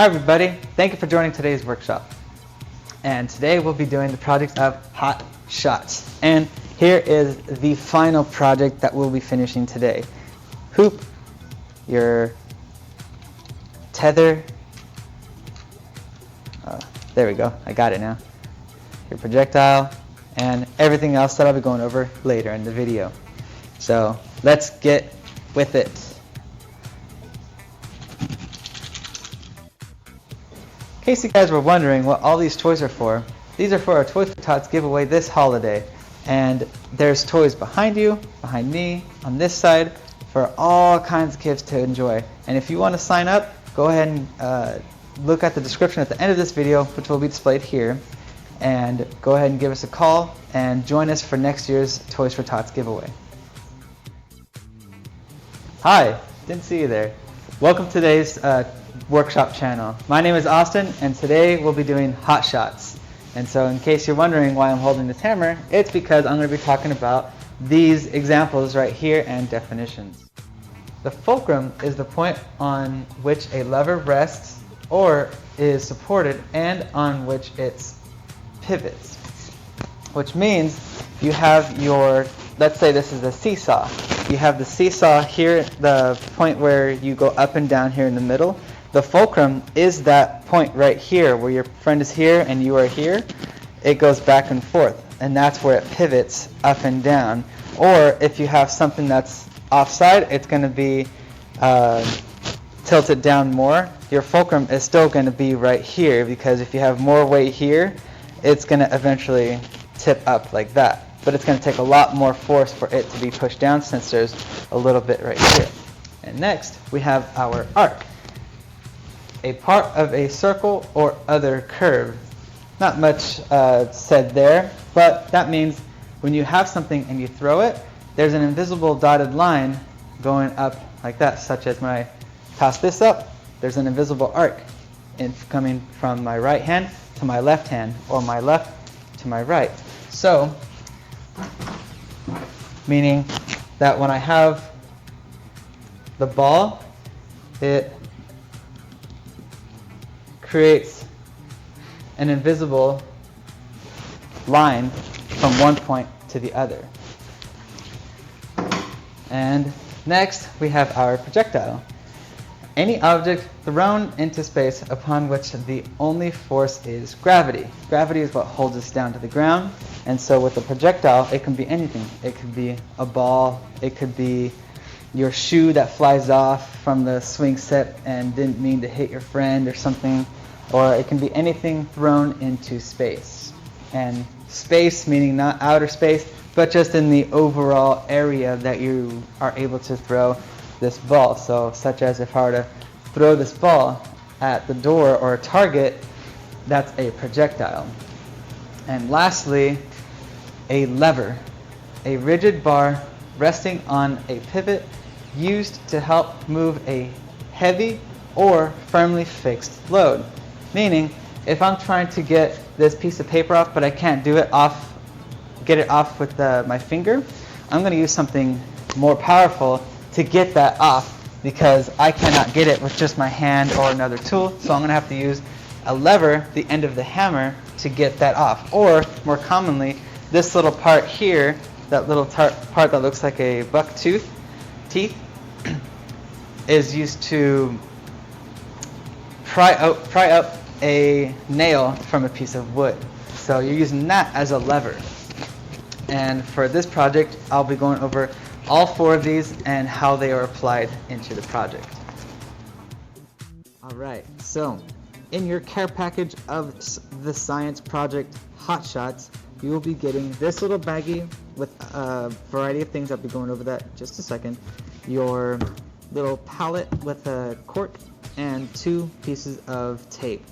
Hi everybody, thank you for joining today's workshop. And today we'll be doing the project of hot shots. And here is the final project that we'll be finishing today. Hoop, your tether, there we go, I got it now. Your projectile, and everything else that I'll be going over later in the video. So let's get with it. In case you guys were wondering what all these toys are for, these are for our Toys for Tots giveaway this holiday. And there's toys behind you, behind me, on this side, for all kinds of kids to enjoy. And if you want to sign up, go ahead and look at the description at the end of this video, which will be displayed here. And go ahead and give us a call and join us for next year's Toys for Tots giveaway. Hi, didn't see you there. Welcome to today's workshop channel. My name is Austin, and today we'll be doing hot shots. And so in case you're wondering why I'm holding this hammer, it's because I'm going to be talking about these examples right here and definitions. The fulcrum is the point on which a lever rests or is supported and on which it pivots. Which means you have your, let's say this is a seesaw. You have the seesaw here, the point where you go up and down here in the middle. The fulcrum is that point right here where your friend is here and you are here. It goes back and forth, and that's where it pivots up and down. Or if you have something that's offside, it's going to be tilted down more. Your fulcrum is still going to be right here, because if you have more weight here, it's going to eventually tip up like that. But it's going to take a lot more force for it to be pushed down, since there's a little bit right here. And next, we have our arc. A part of a circle or other curve. Not much said there, but that means when you have something and you throw it, there's an invisible dotted line going up like that, such as when I pass this up, there's an invisible arc coming from my right hand to my left hand, or my left to my right. So, meaning that when I have the ball, it creates an invisible line from one point to the other. And next we have our projectile. Any object thrown into space upon which the only force is gravity. Gravity is what holds us down to the ground. And so with a projectile, it can be anything. It could be a ball, it could be your shoe that flies off from the swing set and didn't mean to hit your friend or something. Or it can be anything thrown into space. And space meaning not outer space, but just in the overall area that you are able to throw this ball. So such as if I were to throw this ball at the door or a target, that's a projectile. And lastly, a lever. A rigid bar resting on a pivot used to help move a heavy or firmly fixed load. Meaning, if I'm trying to get this piece of paper off, but I can't do it off, get it off with my finger, I'm going to use something more powerful to get that off, because I cannot get it with just my hand or another tool. So I'm going to have to use a lever, the end of the hammer, to get that off. Or more commonly, this little part here, that little part that looks like a buck teeth, is used to pry up a nail from a piece of wood. So you're using that as a lever. And for this project, I'll be going over all four of these and how they are applied into the project. Alright, so in your care package of the science project Hot Shots, you will be getting this little baggie with a variety of things. I'll be going over that in just a second. Your little palette with a cork and 2 pieces of tape.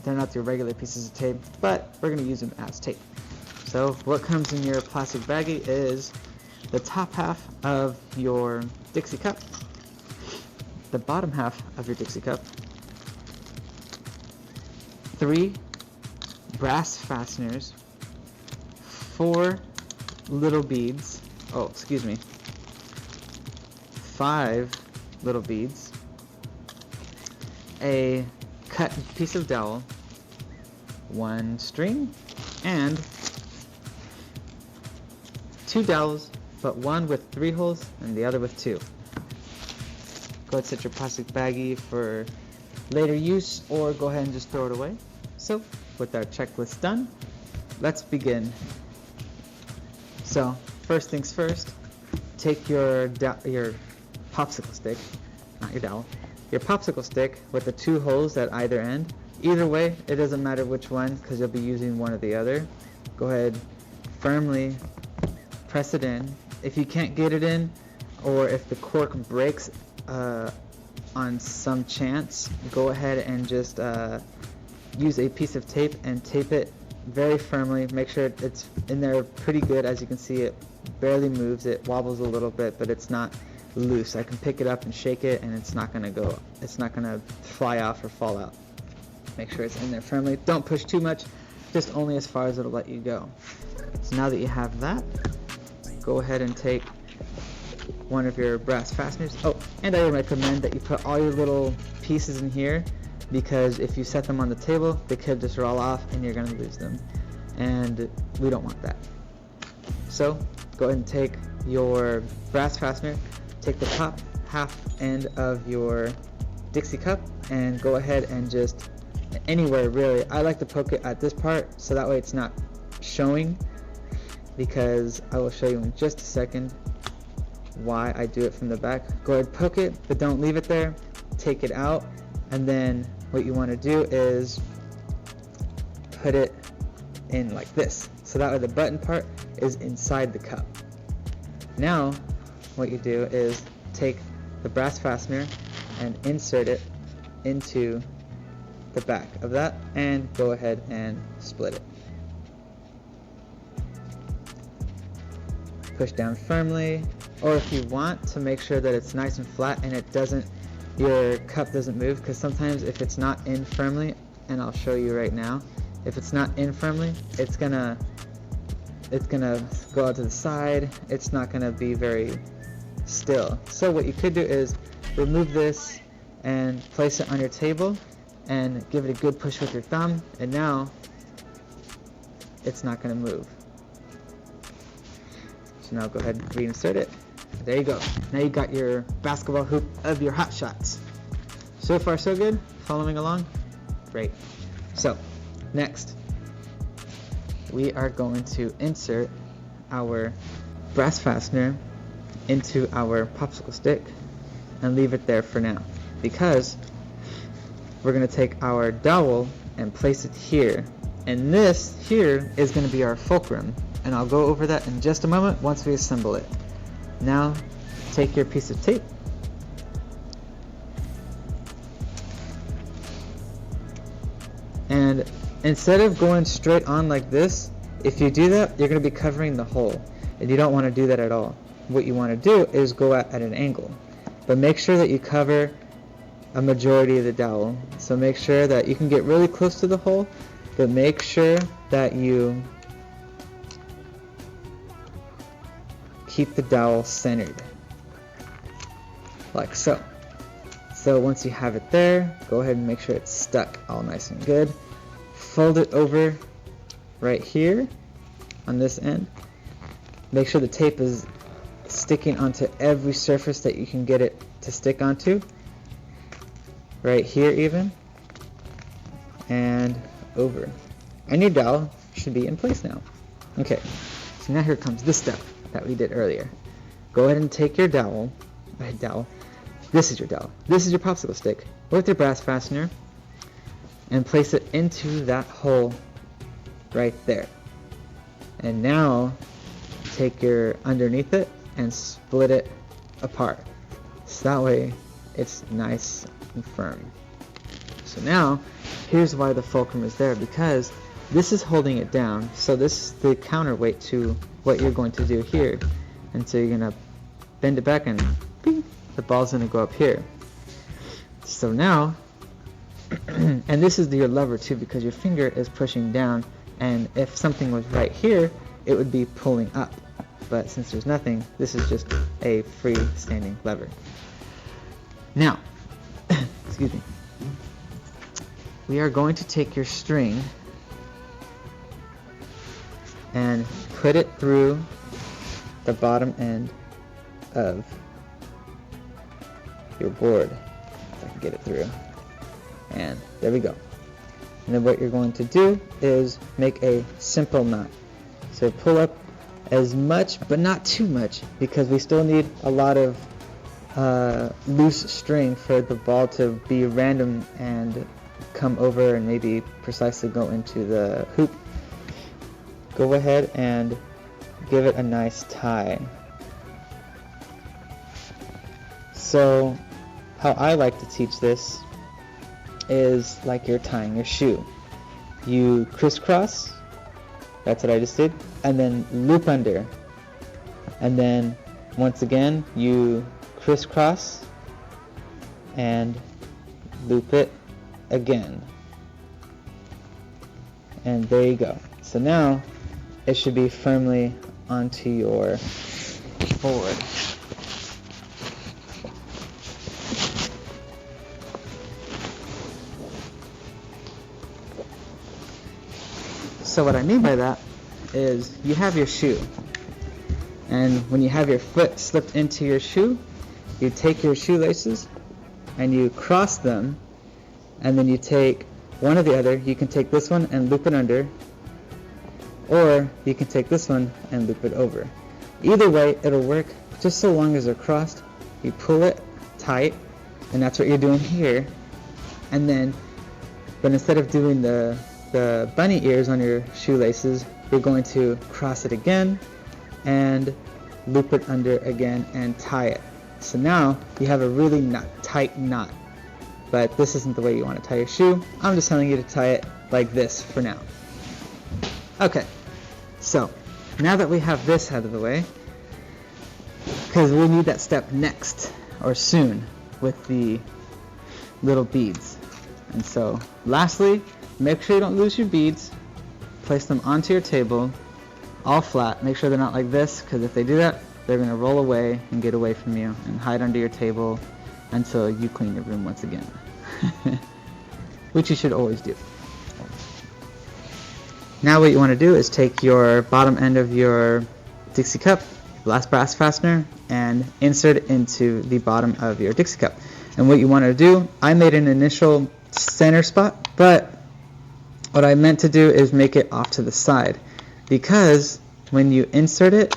They're not your regular pieces of tape, but we're going to use them as tape. So what comes in your plastic baggie is the top half of your Dixie cup, the bottom half of your Dixie cup, 3 brass fasteners, 4 little beads, 5 little beads, a cut piece of dowel, one string, and two dowels, but one with 3 holes and the other with 2. Go ahead and set your plastic baggie for later use, or go ahead and just throw it away. So, with our checklist done, let's begin. So, first things first, take your popsicle stick, not your dowel, your popsicle stick with the 2 holes at either end. Either way, it doesn't matter which one, because you'll be using one or the other. Go ahead, firmly press it in. If you can't get it in, or if the cork breaks on some chance, go ahead and just use a piece of tape and tape it very firmly. Make sure it's in there pretty good. As you can see, it barely moves. It wobbles a little bit, but it's not loose. I can pick it up and shake it, and it's not gonna fly off or fall out. Make sure it's in there firmly. Don't push too much, just only as far as it'll let you go. So now that you have that, go ahead and take one of your brass fasteners. Oh, and I recommend that you put all your little pieces in here, because if you set them on the table, they could just roll off and you're gonna lose them, and we don't want that. So go ahead and take your brass fastener, take the top half end of your Dixie cup, and go ahead and just anywhere really. I like to poke it at this part, so that way it's not showing, because I will show you in just a second why I do it from the back. Go ahead, poke it, but don't leave it there. Take it out, and then what you want to do is put it in like this, so that way the button part is inside the cup. Now what you do is take the brass fastener and insert it into the back of that, and go ahead and split it. Push down firmly, or if you want to make sure that it's nice and flat and your cup doesn't move, because sometimes if it's not in firmly, and I'll show you right now, if it's not in firmly, it's gonna go out to the side. It's not gonna be very still. So what you could do is remove this and place it on your table and give it a good push with your thumb, and now it's not gonna move. So now go ahead and reinsert it. There you go. Now you got your basketball hoop of your hot shots. So far so good? Following along? Great. So next, we are going to insert our brass fastener into our popsicle stick and leave it there for now, because we're going to take our dowel and place it here, and this here is going to be our fulcrum, and I'll go over that in just a moment once we assemble it. Now take your piece of tape and instead of going straight on like this, if you do that, you're going to be covering the hole, and you don't want to do that at all. What you want to do is go at an angle, but make sure that you cover a majority of the dowel. So make sure that you can get really close to the hole, but make sure that you keep the dowel centered, like so. So once you have it there, go ahead and make sure it's stuck all nice and good. Fold it over right here on this end. Make sure the tape is sticking onto every surface that you can get it to stick onto. Right here even. And over. And your dowel should be in place now. Okay, so now here comes this step that we did earlier. Go ahead and take your dowel. This is your dowel. This is your popsicle stick with your brass fastener, and place it into that hole right there. And now take your underneath it and split it apart, so that way it's nice and firm. So now here's why the fulcrum is there, because this is holding it down. So this is the counterweight to what you're going to do here, and so you're gonna bend it back and bing, the ball's gonna go up here. So now and this is your lever too, because your finger is pushing down, and if something was right here, it would be pulling up, but since there's nothing, this is just a freestanding lever. Now excuse me, we are going to take your string and put it through the bottom end of your board. If I can get it through. And there we go. And then what you're going to do is make a simple knot. So pull up as much, but not too much, because we still need a lot of loose string for the ball to be random and come over and maybe precisely go into the hoop. Go ahead and give it a nice tie. So how I like to teach this is like you're tying your shoe. You crisscross, that's what I just did, and then loop under. And then once again you crisscross and loop it again. And there you go. So now it should be firmly onto your board. So what I mean by that is you have your shoe, and when you have your foot slipped into your shoe, you take your shoelaces and you cross them, and then you take one or the other. You can take this one and loop it under, or you can take this one and loop it over. Either way it'll work, just so long as they're crossed. You pull it tight, and that's what you're doing here. And then, but instead of doing the bunny ears on your shoelaces, you're going to cross it again and loop it under again and tie it. So now you have a really tight knot, but this isn't the way you want to tie your shoe. I'm just telling you to tie it like this for now. Okay, so now that we have this out of the way, because we'll need that step next or soon with the little beads. And so lastly, make sure you don't lose your beads. Place them onto your table, all flat. Make sure they're not like this, because if they do that, they're going to roll away and get away from you and hide under your table until you clean your room once again. Which you should always do. Now what you want to do is take your bottom end of your Dixie cup, last brass fastener, and insert it into the bottom of your Dixie cup. And what you want to do, I made an initial center spot, but what I meant to do is make it off to the side, because when you insert it,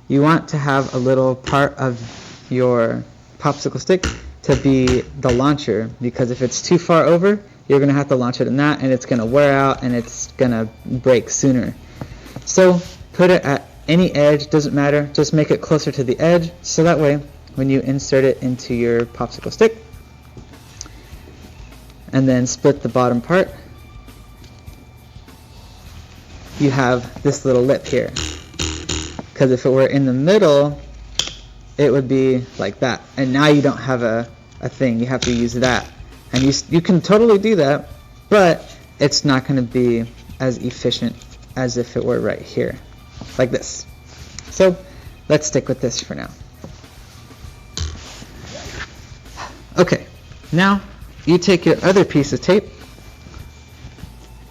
you want to have a little part of your popsicle stick to be the launcher, because if it's too far over, you're going to have to launch it in that, and it's going to wear out and it's going to break sooner. So put it at any edge, doesn't matter, just make it closer to the edge, so that way when you insert it into your popsicle stick and then split the bottom part, you have this little lip here. Because if it were in the middle, it would be like that, and now you don't have a thing, you have to use that. And you can totally do that, but it's not going to be as efficient as if it were right here, like this. So let's stick with this for now. Okay, now you take your other piece of tape,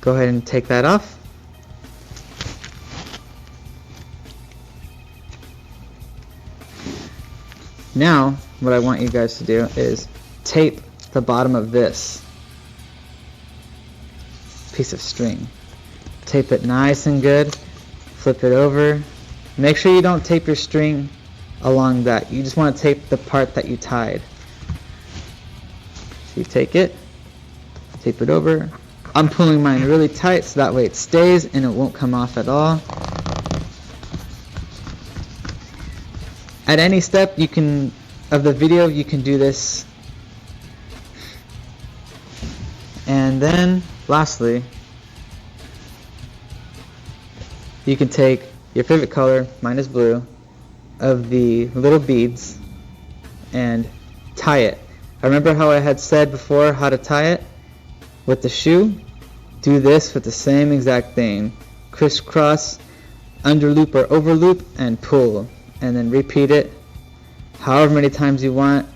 go ahead and take that off. Now what I want you guys to do is tape the bottom of this piece of string. Tape it nice and good, flip it over. Make sure you don't tape your string along that. You just want to tape the part that you tied. So you take it, tape it over. I'm pulling mine really tight so that way it stays and it won't come off at all. At any step of the video you can do this. And then lastly, you can take your favorite color, mine is blue, of the little beads and tie it. Remember how I had said before how to tie it with the shoe? Do this with the same exact thing. Crisscross, under loop or over loop, and pull. And then repeat it however many times you want,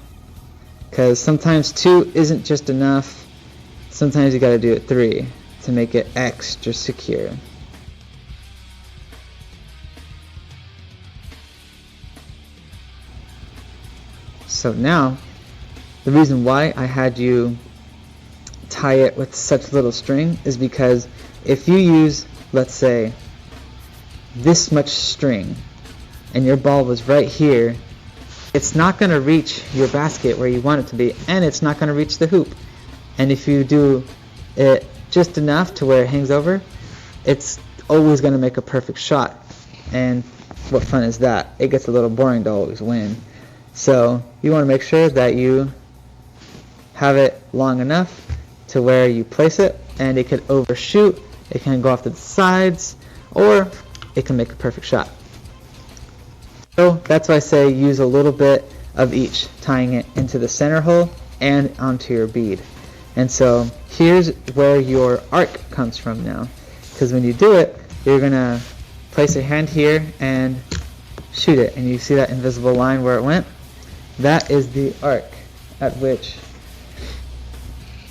because sometimes 2 isn't just enough. sometimes you got to do it 3 to make it extra secure. So now, the reason why I had you tie it with such little string is because if you use, let's say, this much string and your ball was right here, it's not going to reach your basket where you want it to be, and it's not going to reach the hoop. And if you do it just enough to where it hangs over, it's always going to make a perfect shot. And what fun is that? It gets a little boring to always win. So you want to make sure that you have it long enough to where you place it and it can overshoot, it can go off to the sides, or it can make a perfect shot. So that's why I say use a little bit of each, tying it into the center hole and onto your bead. And so here's where your arc comes from now, because when you do it, you're going to place your hand here and shoot it, and you see that invisible line where it went? That is the arc at which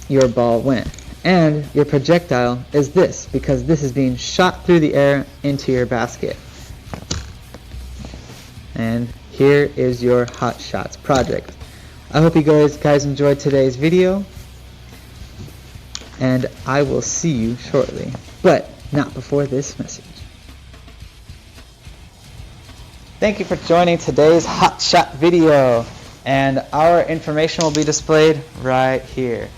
your ball went. And your projectile is this, because this is being shot through the air into your basket. And here is your Hot Shots project. I hope you guys enjoyed today's video, and I will see you shortly, but not before this message. Thank you for joining today's Hot Shot video, and our information will be displayed right here.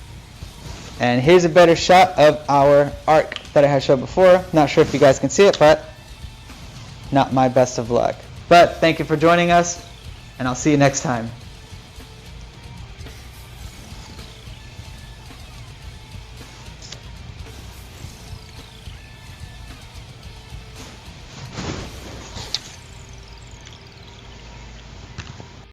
And here's a better shot of our arc that I had showed before. Not sure if you guys can see it, but not my best of luck. But thank you for joining us, and I'll see you next time.